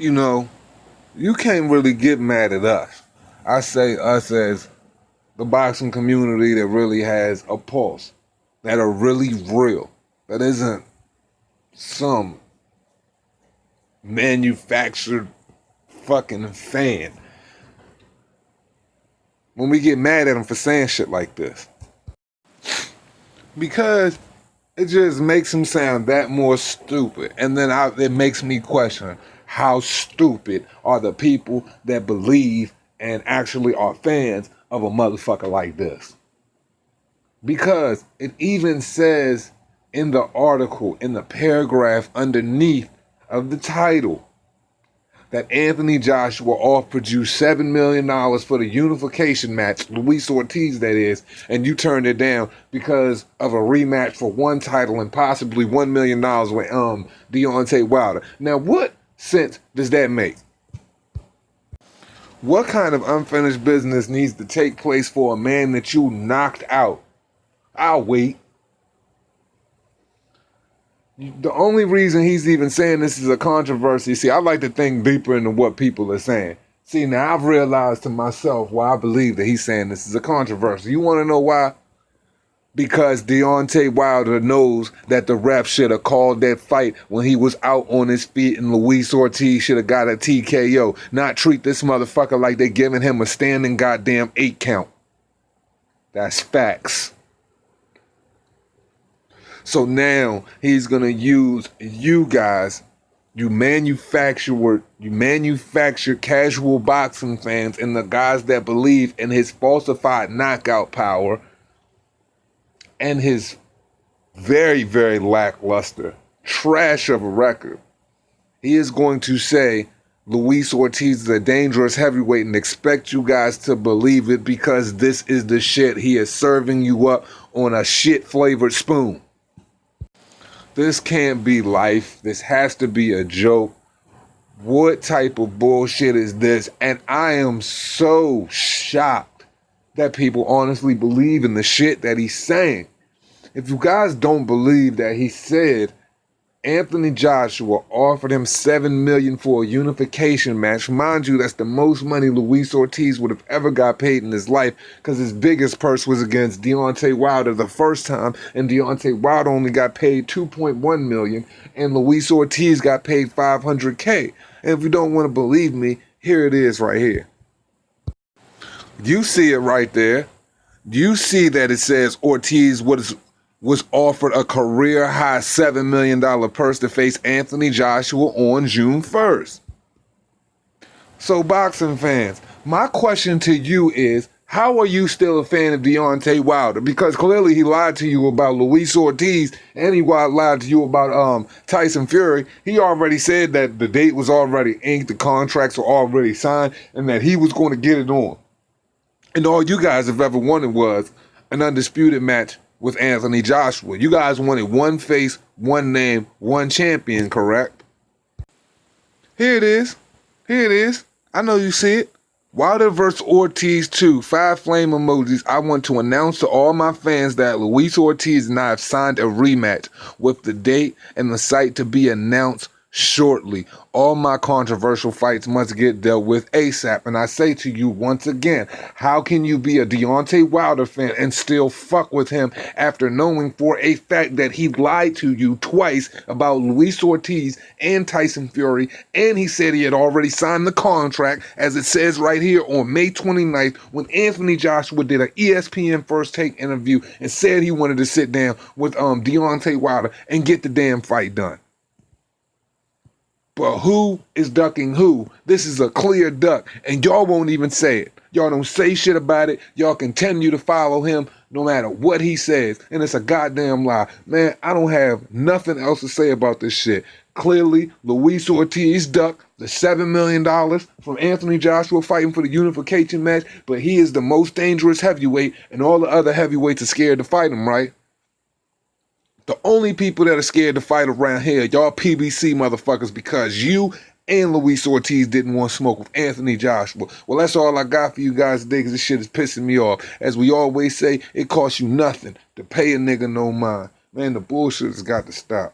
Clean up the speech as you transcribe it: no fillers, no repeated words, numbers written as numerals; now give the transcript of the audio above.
you know, you can't really get mad at us. I say us as the boxing community that really has a pulse, that are really real, that isn't some manufactured fucking fan. When we get mad at them for saying shit like this. Because it just makes him sound that more stupid. And then it makes me question, how stupid are the people that believe and actually are fans of a motherfucker like this? Because it even says in the article, in the paragraph underneath of the title, that Anthony Joshua offered you $7 million for the unification match, Luis Ortiz that is, and you turned it down because of a rematch for one title and possibly $1 million with Deontay Wilder. Now, what sense does that make? What kind of unfinished business needs to take place for a man that you knocked out? I'll wait. The only reason he's even saying this is a controversy, see, I like to think deeper into what people are saying. See, now I've realized to myself why I believe that he's saying this is a controversy. You want to know why? Because Deontay Wilder knows that the ref should have called that fight when he was out on his feet and Luis Ortiz should have got a TKO. Not treat this motherfucker like they're giving him a standing goddamn 8 count. That's facts. So now he's going to use you guys, you manufacture casual boxing fans and the guys that believe in his falsified knockout power and his very, very lackluster trash of a record. He is going to say Luis Ortiz is a dangerous heavyweight and expect you guys to believe it because this is the shit he is serving you up on a shit-flavored spoon. This can't be life. This has to be a joke. What type of bullshit is this? And I am so shocked that people honestly believe in the shit that he's saying. If you guys don't believe that he said Anthony Joshua offered him $7 million for a unification match, mind you, that's the most money Luis Ortiz would have ever got paid in his life because his biggest purse was against Deontay Wilder the first time, and Deontay Wilder only got paid $2.1 million, and Luis Ortiz got paid $500K. And if you don't want to believe me, here it is right here. You see it right there. You see that it says Ortiz was offered a career-high $7 million purse to face Anthony Joshua on June 1st. So, boxing fans, my question to you is, how are you still a fan of Deontay Wilder? Because clearly he lied to you about Luis Ortiz and he lied to you about Tyson Fury. He already said that the date was already inked, the contracts were already signed, and that he was going to get it on. And all you guys have ever wanted was an undisputed match with Anthony Joshua. You guys wanted one face, one name, one champion, correct? Here it is. Here it is. I know you see it. Wilder vs. Ortiz 2, 5 flame emojis. I want to announce to all my fans that Luis Ortiz and I have signed a rematch with the date and the site to be announced shortly. All my controversial fights must get dealt with ASAP. And I say to you once again, how can you be a Deontay Wilder fan and still fuck with him after knowing for a fact that he lied to you twice about Luis Ortiz and Tyson Fury, and he said he had already signed the contract, as it says right here on May 29th, when Anthony Joshua did an ESPN First Take interview and said he wanted to sit down with Deontay Wilder and get the damn fight done. But who is ducking who? This is a clear duck, and y'all won't even say it. Y'all don't say shit about it. Y'all continue to follow him no matter what he says, and it's a goddamn lie. Man, I don't have nothing else to say about this shit. Clearly, Luis Ortiz ducked the $7 million from Anthony Joshua fighting for the unification match, but he is the most dangerous heavyweight, and all the other heavyweights are scared to fight him, right? The only people that are scared to fight around here, y'all PBC motherfuckers, because you and Luis Ortiz didn't want to smoke with Anthony Joshua. Well, that's all I got for you guys today, because this shit is pissing me off. As we always say, it costs you nothing to pay a nigga no mind. Man, the bullshit has got to stop.